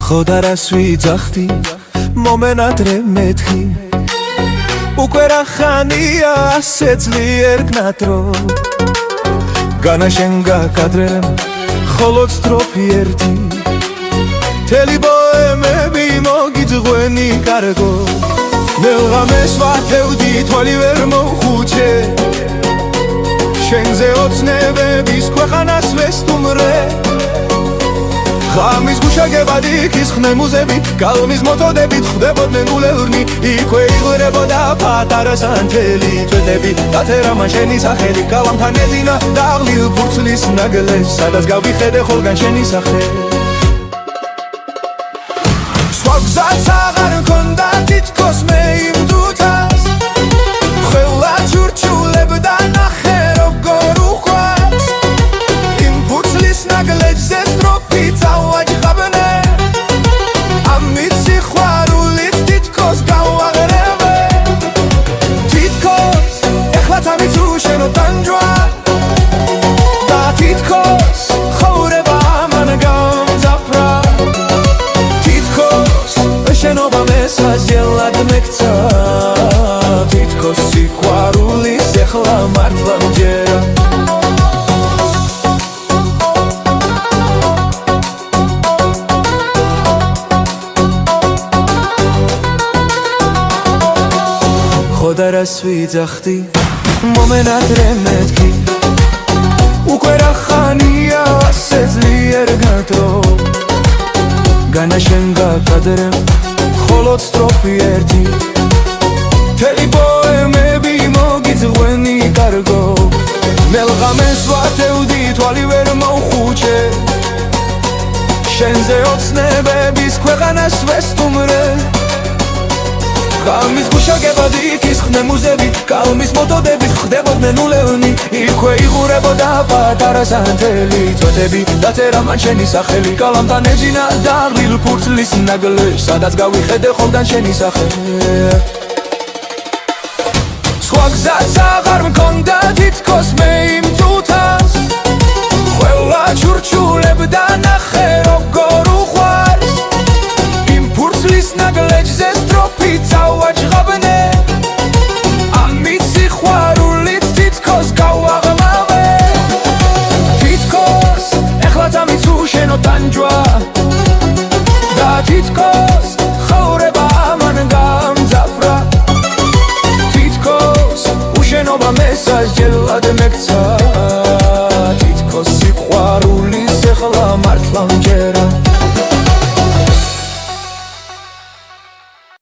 ხოდა რას ვიძახდი მომენადრე მეთქი უკვე რა ხანია ასე ძლიერ გნატრო განა შენ გაკადრებ ხოლო სტროფი ერთი მთელი ბოემები მოგიძღვენი კარგო მელღამეს ვათევდი თვალი ვერ მოუხუჩე შენზე ოცნებების ქვეყანას ვესტუმრე ღამის გუშაგებადი იქის ხნემუზები გალმის მოთოდებით ხდებოდნენ გულევრნი იქვე იღვრებოდა პატარა სანთელი წვეტები დათერამა შენი სახელი გალამთან ეძინა და აღლილ ფურცლის ნაგლეს სადაც გავიხედე ხოლგან შენი სახე სხვა გზაც აღარ მქონდა თითქოს მე იმ თუთას ყველა ჩურჩულებდა ნახე როგორ უყვარს იმ ფურცლის ნაგლეზე სტროფი წავაჯღაბნე ამით სიყვარულით თითქოს გავაღრევე თითქოს ეხლაც ამით უშენო ტანჯვა და თითქოს ხოვრება ამან გამძაფრა თითქოს შენობა მესაზელად მეკცა თითქოს სიყვარულის ეხლა მართლა მჯერა ხოდა რას ვიძახდი მომენადრე მეთქი უკვე რა ხანია ასე ძლიერ გნატრო განა შენ გაკადრებ ხოლო სტროფი ერთი მთელი ბოემები მოგიძღვენი კარგო მელღამეს ვათევდი თვალი ვერ მოუხუჩე შენზე ოცნებების ქვეყანას ვესტუმრე ღამის გუშაგებადი იქის ხნემუზები გალმის მოთოდებით ხდებოდნენ ულევნი იქვე იღურებოდა პატარა სანთელი წვეტები დაწერა მან შენი სახელი გალამთან ეძინა და აღლილ ფურცლის ნაგლეს სადაც გავიხედე ხოლგან შენი სახე სხვა გზაც აღარ მქონდა თითქოს მე იმ თუთას ყველა ჩურჩულებდა ნახე როგორ უყვარს იმ ფურცლის ნაგლეჯზე სტროფი წავაჯღაბნე ამით სიყვარულით თითქოს გავაღლავე თითქოს ეხლაც ამით უშენო ტანჯვა და თითქოს ხოვრება ამან გამძაფრა თითქოს უშენობა მესაზელად მეკცა